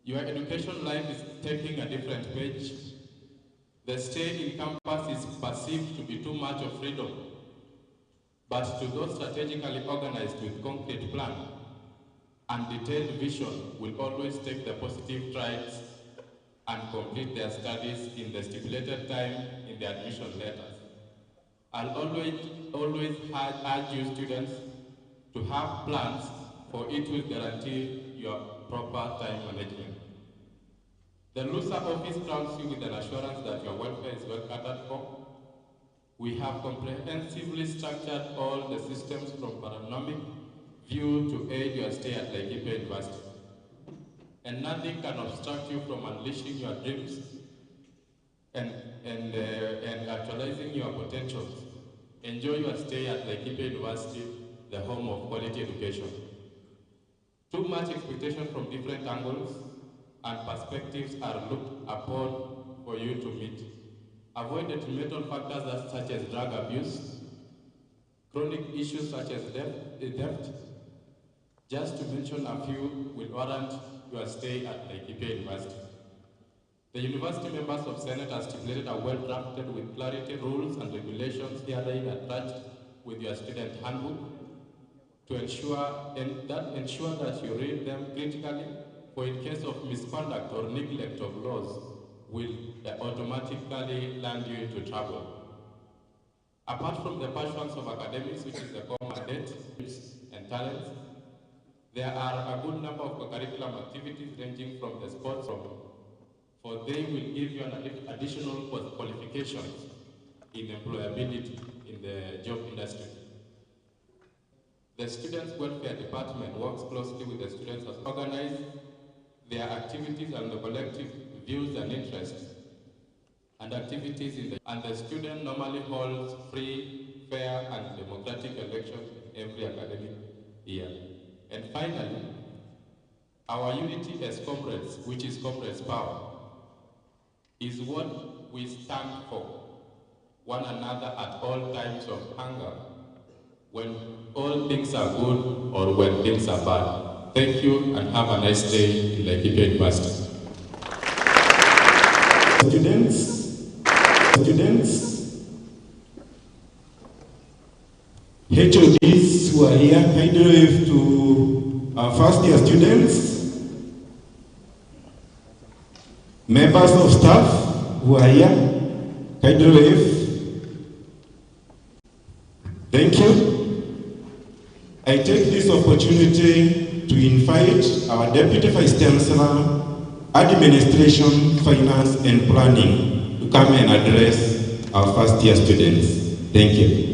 Your education life is taking a different page. The stay in campus is perceived to be too much of freedom. But to those strategically organized with concrete plan and detailed vision will always take the positive strides and complete their studies in the stipulated time in the admission letters. I'll always urge you students to have plans, for it will guarantee your proper time management. The LUSA office crowns you with an assurance that your welfare is well catered for. We have comprehensively structured all the systems from panoramic view to aid your stay at Laikipia University. And nothing can obstruct you from unleashing your dreams and actualizing your potentials. Enjoy your stay at Laikipia University, the home of quality education. Too much expectation from different angles and perspectives are looked upon for you to meet. Avoid detrimental factors such as drug abuse, chronic issues such as theft. Just to mention a few will warrant your stay at Laikipia University. The university members of Senate have stipulated a well-drafted with clarity rules and regulations herein attached with your student handbook to ensure that you read them critically, for in case of misconduct or neglect of laws, will automatically land you into trouble. Apart from the passions of academics, which is the core mandate and talents, there are a good number of curriculum activities ranging from the sports, for they will give you an additional qualifications in employability in the job industry. The Students' Welfare Department works closely with the students to organize their activities and the collective views and interests and activities and the student normally holds free, fair, and democratic elections every academic year. And finally, our unity as comrades, which is comrades' power, is what we stand for one another at all times of hunger, when all things are good or when things are bad. Thank you and have a nice day in Laikipia University. Students, HODs who are here, kindly wave to our first year students, members of staff who are here, kindly wave. Thank you. I take this opportunity to invite our Deputy Vice Chancellor, Administration, Finance and Planning to come and address our first year students. Thank you.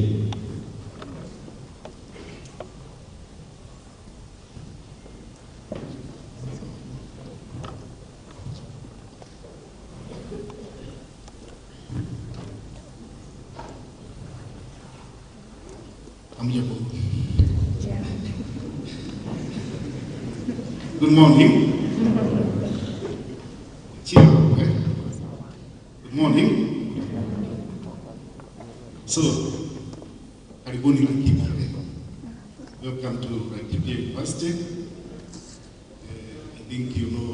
Good morning. Good morning. So, karibuni Laikipia. Welcome to Laikipia University. I think you know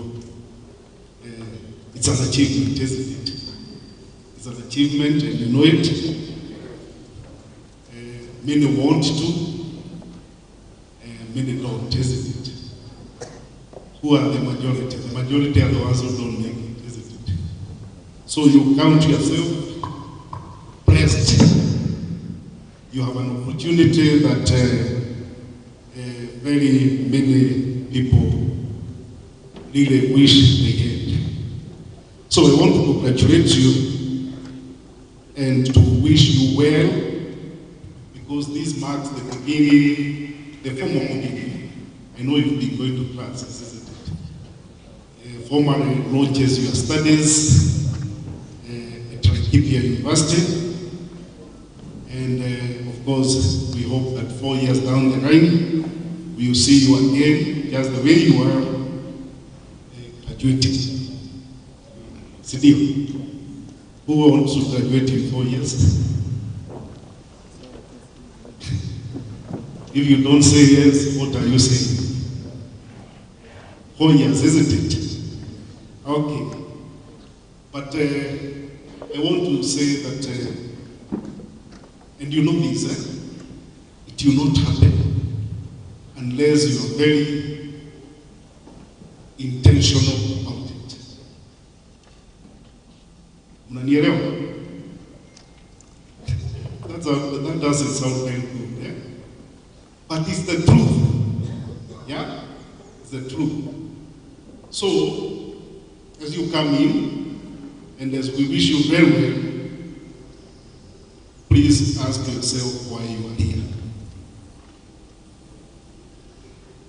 it's an achievement, isn't it? It's an achievement and you know it. Many want to, and many don't, isn't it? Who are the majority? The majority are the ones who don't make it, isn't it? So you count yourself blessed. You have an opportunity that very many people really wish they had. So I want to congratulate you and to wish you well, because this marks the beginning, the formal beginning. I know you've been going to classes, isn't it? Formally launches your studies at Laikipia University. And of course, we hope that 4 years down the line, we will see you again, just the way you are, graduating. Sidio, who wants to graduate in 4 years? If you don't say yes, what are you saying? 4 years, isn't it? Okay. But I want to say that, and you know this, it will not happen unless you are very intentional about it. Unanielewa? That doesn't sound very good, yeah? But it's the truth. Yeah? It's the truth. So, as you come in, and as we wish you very well, please ask yourself why you are here.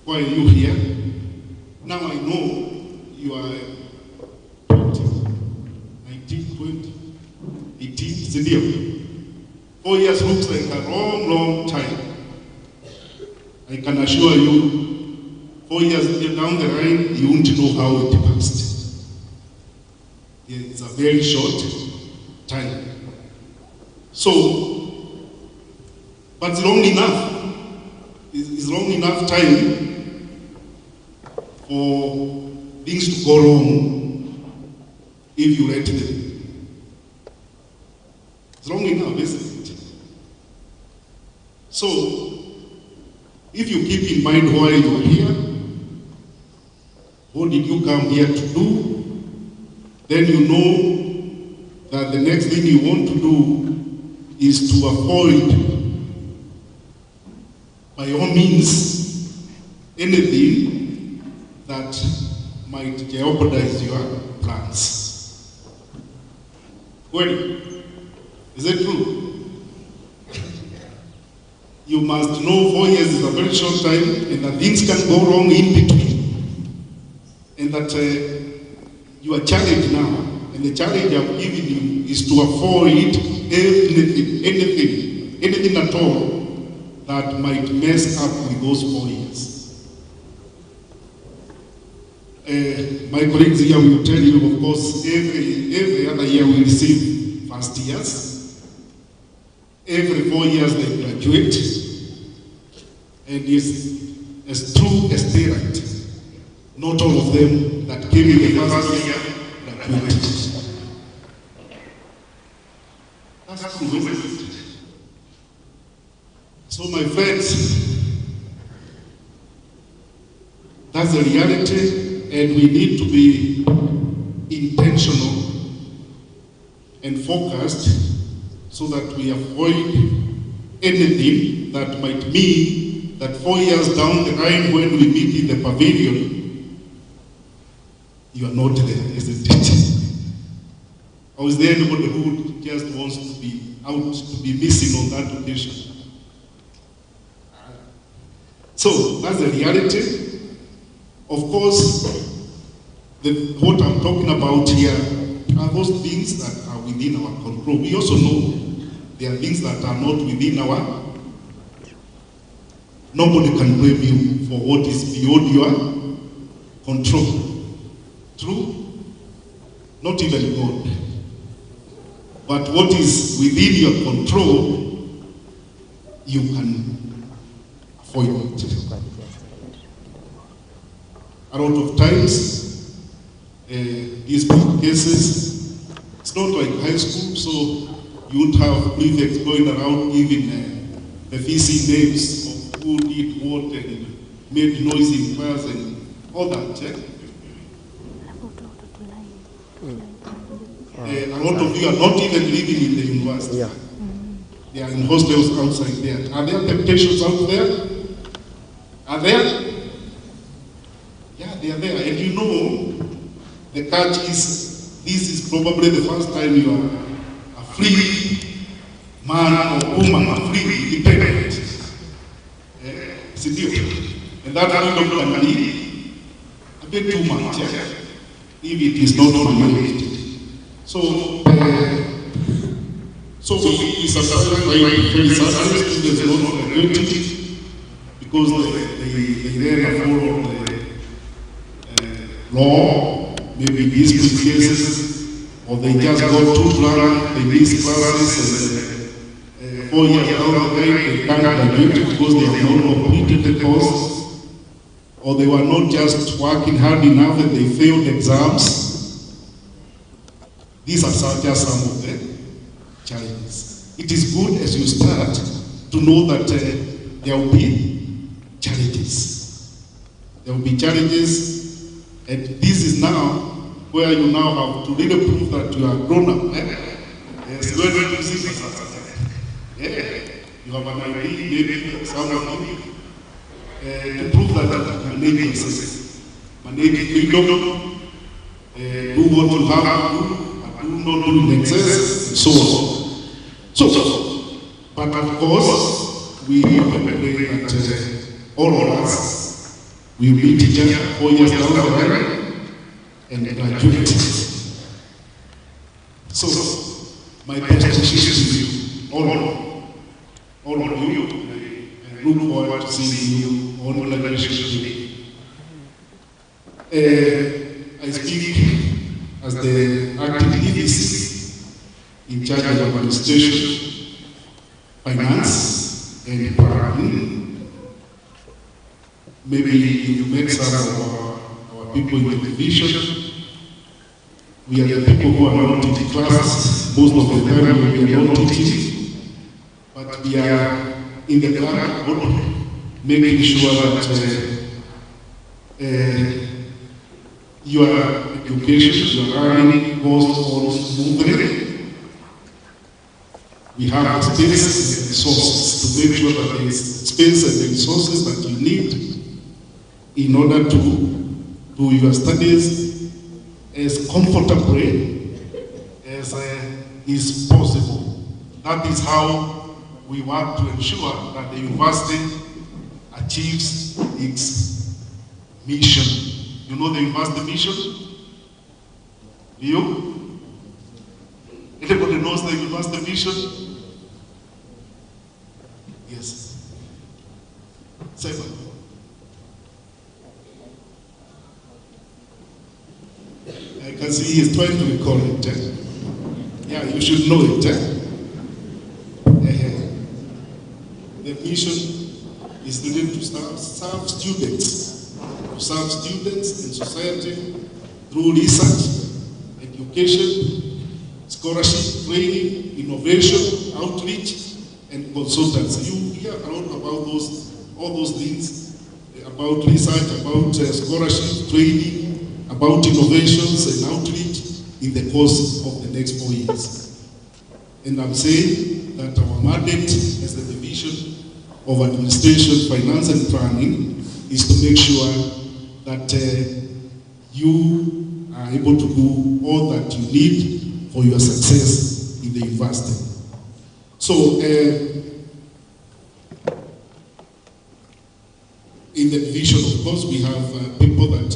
Why are you here? Now I know you are 20, 19, 20, 18, it's a deal. 4 years looks like a long, long time. I can assure you, 4 years down the line, you won't know how it passed. It's a very short time. So, but it's long enough. It's long enough time for things to go wrong if you let them. It's long enough, isn't it? So, if you keep in mind why you are here, what did you come here to do, then you know that the next thing you want to do is to avoid, by all means, anything that might jeopardize your plans. Well, is it true? You must know 4 years is a very short time and that things can go wrong in between. And that you are challenged now, and the challenge I'm giving you is to avoid anything at all that might mess up with those 4 years. My colleagues here will tell you, of course, every other year we receive first years. Every 4 years they graduate, and it's as true as daylight. Not all of them that came in the first year graduated. That's true, isn't it? So my friends, that's the reality, and we need to be intentional and focused so that we avoid anything that might mean that 4 years down the line when we meet in the pavilion, you are not there, isn't it? Or is there anybody who just wants to be out, to be missing on that occasion? So, that's the reality. Of course, what I'm talking about here are those things that are within our control. We also know there are things that are not within our. Nobody can blame you for what is beyond your control. True? Not even God. But what is within your control, you can avoid it. A lot of times, these big cases, it's not like high school, so you would have prefects going around giving the VC names of who did what and made noise in class and all that. A lot of you are not even living in the university. Yeah. They are in hostels outside there. Are there temptations out there? Are there? Yeah, they are there. And you know, the catch is, this is probably the first time you are a free man or woman, a free independent. It's a deal. And that freedom can be a bit too much, if it is not managed. So it's a students not graduated because they never follow the law, maybe these cases, or they just got too drunk, they missed classes, and 4 years down the line they can't graduate because they have not completed the course, or they were not just working hard enough and they failed exams. These are just some of the challenges. It is good as you start to know that there will be challenges. There will be challenges, and this is now where you now have to really prove that you are grown up. Yes, when you see this, you have an idea, maybe some of you, to prove that you manage yourself, manage freedom, do what you have to do, and do not do in excess, and so on. So, but of course, we pray that all of us will be teachers 4 years down the line and graduate. So, my best wishes to you, all of you, and look forward to seeing you on graduation day. I speak as the acting DVC in charge of administration, finance, and planning. Maybe you met some of our people in the division. We are the people who are not teaching classes. Most of the time we are not teaching, but we are in the background making sure that your education, your learning goes on smoothly. We have spaces and resources to make sure that there is space and the resources that you need in order to do your studies as comfortably as is possible. That is how we want to ensure that the university achieves its mission. You know the university mission? Do you? Everybody knows the university mission? Yes. 7. I can see he's trying to recall it. Yeah, you should know it. The mission is needed to serve students, and society through research, education, scholarship, training, innovation, outreach, and consultancy. You hear a lot about all those things, about research, about scholarship, training, about innovations and outreach in the course of the next 4 years. And I'm saying that our mandate as the Division of Administration, Finance and Planning is to make sure that you are able to do all that you need for your success in the university. So, in the division, of course, we have people that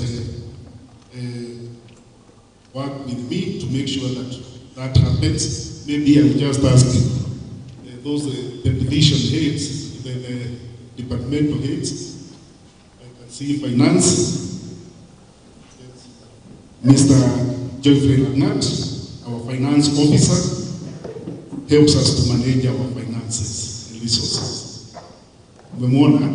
work with me to make sure that happens. Maybe I'll just ask the division heads, the departmental heads. I can see finance. Mr. Geoffrey Lagnat, our finance officer, helps us to manage our finances and resources. Memona,